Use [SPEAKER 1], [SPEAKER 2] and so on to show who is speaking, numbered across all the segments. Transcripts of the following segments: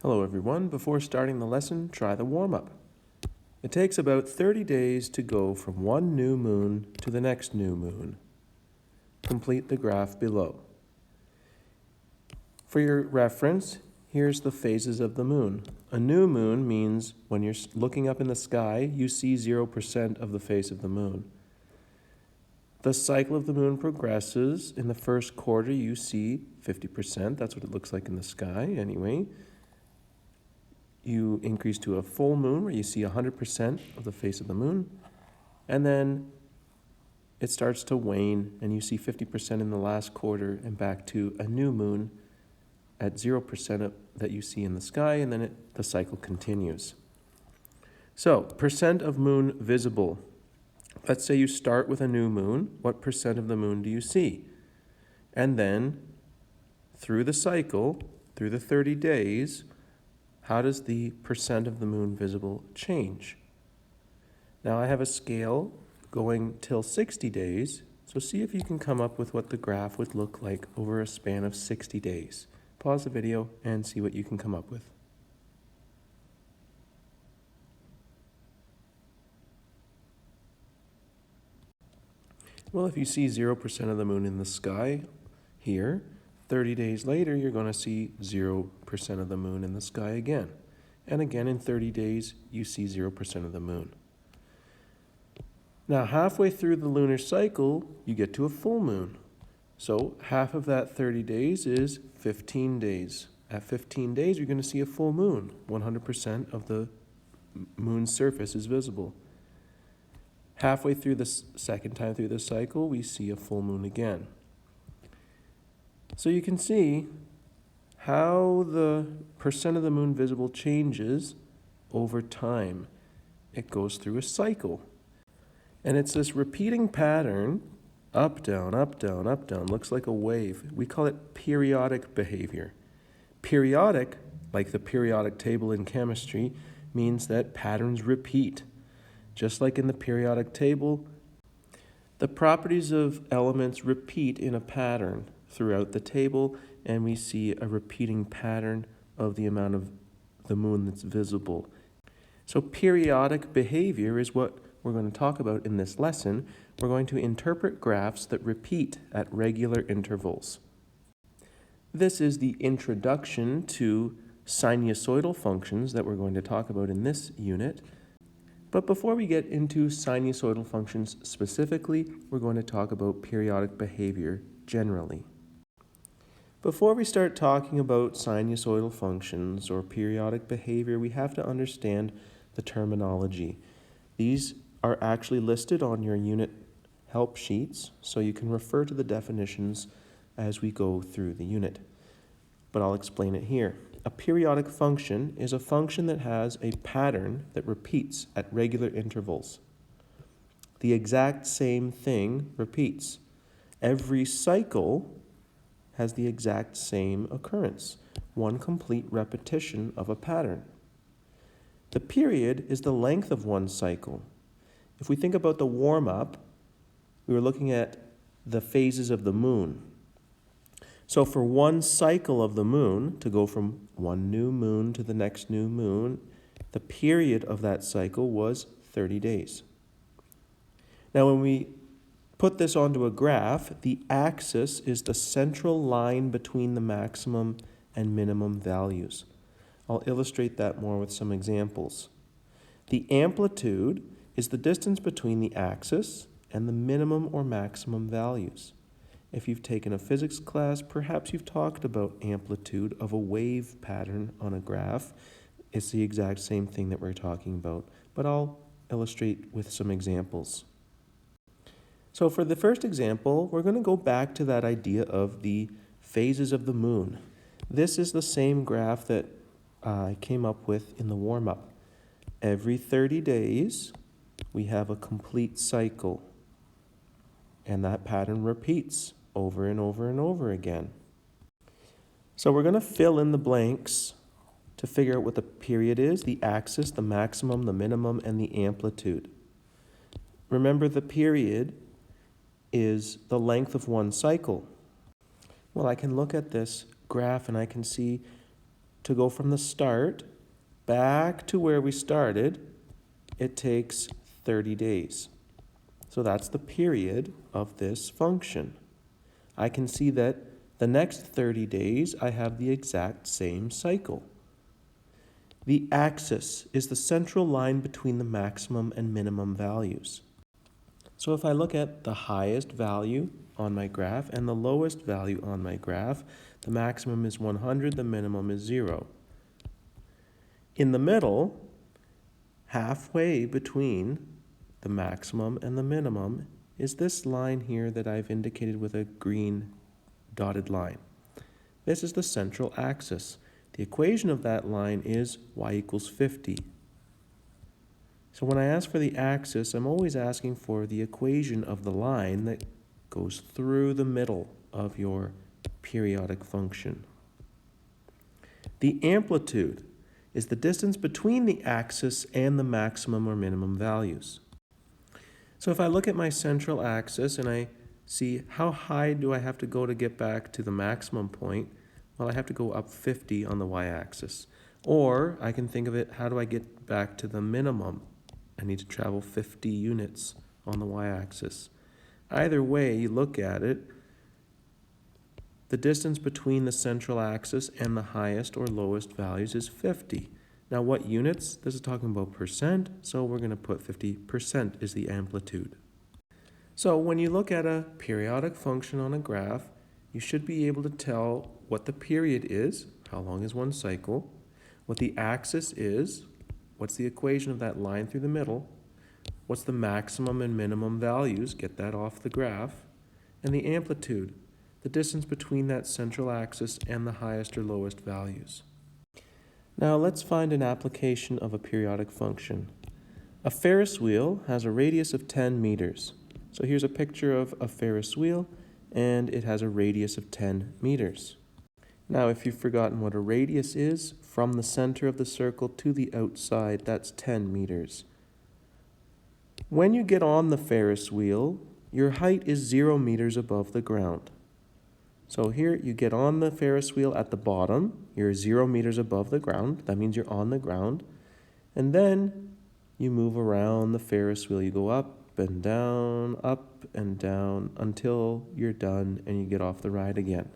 [SPEAKER 1] Hello everyone. Before starting the lesson, try the warm-up. It takes about 30 days to go from one new moon to the next new moon. Complete the graph below. For your reference, here's the phases of the moon. A new moon means when you're looking up in the sky, you see 0% of the face of the moon. The cycle of the moon progresses. In the first quarter, you see 50%. That's what it looks like in the sky anyway. You increase to a full moon where you see 100% of the face of the moon, and then it starts to wane and you see 50% in the last quarter and back to a new moon at 0% that you see in the sky, and then the cycle continues. So, percent of moon visible. Let's say you start with a new moon. What percent of the moon do you see? And then through the cycle, through the 30 days, how does the percent of the moon visible change? Now I have a scale going till 60 days, so see if you can come up with what the graph would look like over a span of 60 days. Pause the video and see what you can come up with. Well, if you see 0% of the moon in the sky here, 30 days later, you're going to see 0% of the moon in the sky again. And again, in 30 days, you see 0% of the moon. Now, halfway through the lunar cycle, you get to a full moon. So half of that 30 days is 15 days. At 15 days, you're going to see a full moon. 100% of the moon's surface is visible. Halfway through the second time through the cycle, we see a full moon again. So you can see how the percent of the moon visible changes over time. It goes through a cycle. And it's this repeating pattern, up, down, up, down, up, down, looks like a wave. We call it periodic behavior. Periodic, like the periodic table in chemistry, means that patterns repeat. Just like in the periodic table, the properties of elements repeat in a pattern throughout the table, and we see a repeating pattern of the amount of the moon that's visible. So periodic behavior is what we're going to talk about in this lesson. We're going to interpret graphs that repeat at regular intervals. This is the introduction to sinusoidal functions that we're going to talk about in this unit. But before we get into sinusoidal functions specifically, we're going to talk about periodic behavior generally. Before we start talking about sinusoidal functions or periodic behavior, we have to understand the terminology. These are actually listed on your unit help sheets, so you can refer to the definitions as we go through the unit. But I'll explain it here. A periodic function is a function that has a pattern that repeats at regular intervals. The exact same thing repeats. Every cycle has the exact same occurrence, one complete repetition of a pattern. The period is the length of one cycle. If we think about the warm-up, we were looking at the phases of the moon. So for one cycle of the moon, to go from one new moon to the next new moon, the period of that cycle was 30 days. Now when we put this onto a graph, the axis is the central line between the maximum and minimum values. I'll illustrate that more with some examples. The amplitude is the distance between the axis and the minimum or maximum values. If you've taken a physics class, perhaps you've talked about amplitude of a wave pattern on a graph. It's the exact same thing that we're talking about, but I'll illustrate with some examples. So for the first example, we're going to go back to that idea of the phases of the moon. This is the same graph that I came up with in the warm-up. Every 30 days, we have a complete cycle, and that pattern repeats over and over and over again. So we're going to fill in the blanks to figure out what the period is, the axis, the maximum, the minimum, and the amplitude. Remember, the period is the length of one cycle. Well, I can look at this graph and I can see to go from the start back to where we started, it takes 30 days. So that's the period of this function. I can see that the next 30 days, I have the exact same cycle. The axis is the central line between the maximum and minimum values. So if I look at the highest value on my graph and the lowest value on my graph, the maximum is 100, the minimum is 0. In the middle, halfway between the maximum and the minimum, is this line here that I've indicated with a green dotted line. This is the central axis. The equation of that line is y equals 50. So when I ask for the axis, I'm always asking for the equation of the line that goes through the middle of your periodic function. The amplitude is the distance between the axis and the maximum or minimum values. So if I look at my central axis and I see how high do I have to go to get back to the maximum point, well, I have to go up 50 on the y-axis. Or I can think of it, how do I get back to the minimum? I need to travel 50 units on the y-axis. Either way you look at it, the distance between the central axis and the highest or lowest values is 50. Now what units? This is talking about percent, so we're going to put 50% is the amplitude. So when you look at a periodic function on a graph, you should be able to tell what the period is, how long is one cycle, what the axis is, what's the equation of that line through the middle, what's the maximum and minimum values, get that off the graph, and the amplitude, the distance between that central axis and the highest or lowest values. Now let's find an application of a periodic function. A Ferris wheel has a radius of 10 meters. So here's a picture of a Ferris wheel, and it has a radius of 10 meters. Now if you've forgotten what a radius is, from the center of the circle to the outside, that's 10 meters. When you get on the Ferris wheel, your height is 0 meters above the ground. So here you get on the Ferris wheel at the bottom, you're 0 meters above the ground, that means you're on the ground, and then you move around the Ferris wheel, you go up and down until you're done and you get off the ride again.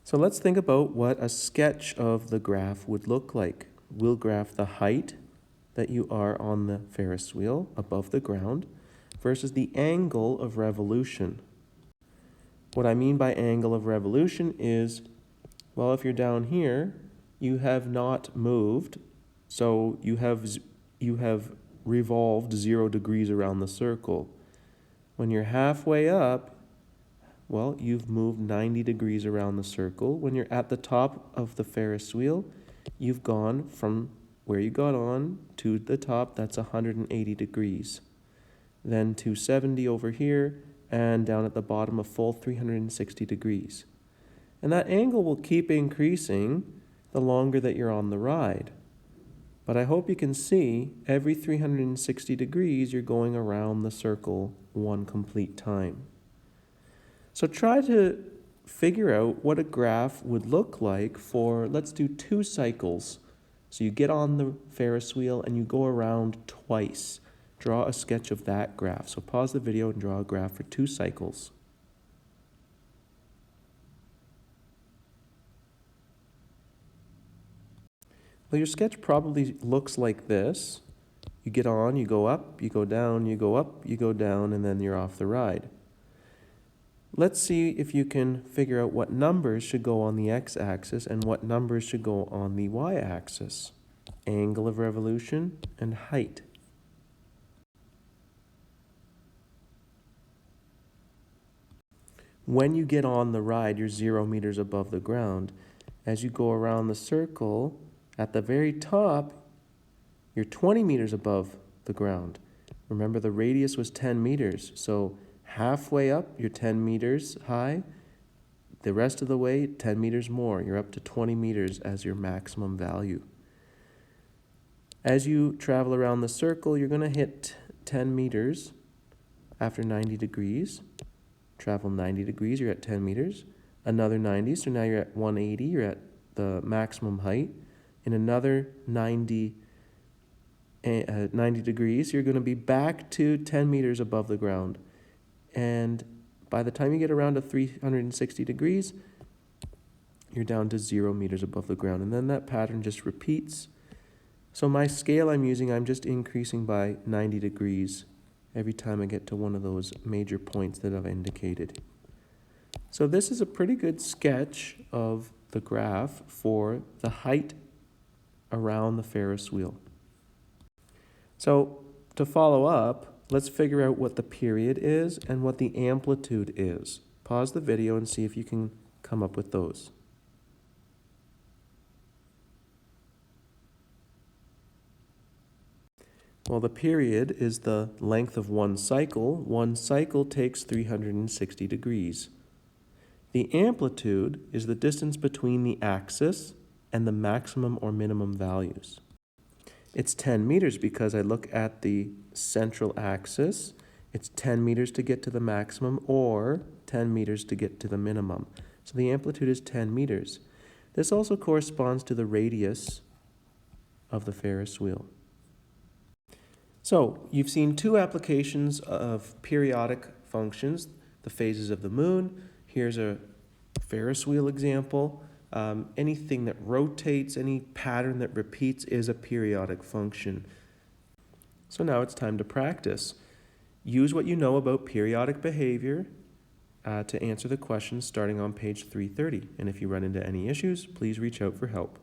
[SPEAKER 1] So let's think about what a sketch of the graph would look like. We'll graph the height that you are on the Ferris wheel above the ground versus the angle of revolution. What I mean by angle of revolution is, well, if you're down here, you have not moved, so you have revolved 0 degrees around the circle. When you're halfway up, well, you've moved 90 degrees around the circle. When you're at the top of the Ferris wheel, you've gone from where you got on to the top, that's 180 degrees. Then 270 over here, and down at the bottom a full 360 degrees. And that angle will keep increasing the longer that you're on the ride. But I hope you can see every 360 degrees you're going around the circle one complete time. So try to figure out what a graph would look like for, let's do 2 cycles. So you get on the Ferris wheel and you go around twice. Draw a sketch of that graph. So pause the video and draw a graph for 2 cycles. Well, your sketch probably looks like this. You get on, you go up, you go down, you go up, you go down, and then you're off the ride. Let's see if you can figure out what numbers should go on the x-axis and what numbers should go on the y-axis. Angle of revolution and height. When you get on the ride, you're 0 meters above the ground. As you go around the circle, at the very top, you're 20 meters above the ground. Remember, the radius was 10 meters, so halfway up, you're 10 meters high. The rest of the way, 10 meters more. You're up to 20 meters as your maximum value. As you travel around the circle, you're going to hit 10 meters after 90 degrees. Travel 90 degrees, you're at 10 meters. Another 90, so now you're at 180, you're at the maximum height. In another 90 degrees, you're going to be back to 10 meters above the ground. And by the time you get around to 360 degrees, you're down to 0 meters above the ground. And then that pattern just repeats. So my scale I'm using, I'm just increasing by 90 degrees every time I get to one of those major points that I've indicated. So this is a pretty good sketch of the graph for the height around the Ferris wheel. So to follow up, let's figure out what the period is and what the amplitude is. Pause the video and see if you can come up with those. Well, the period is the length of one cycle. One cycle takes 360 degrees. The amplitude is the distance between the axis and the maximum or minimum values. It's 10 meters because I look at the central axis. It's 10 meters to get to the maximum or 10 meters to get to the minimum. So the amplitude is 10 meters. This also corresponds to the radius of the Ferris wheel. So you've seen two applications of periodic functions, the phases of the moon. Here's a Ferris wheel example. Anything that rotates, any pattern that repeats is a periodic function. So now it's time to practice. Use what you know about periodic behavior to answer the questions starting on page 330. And if you run into any issues, please reach out for help.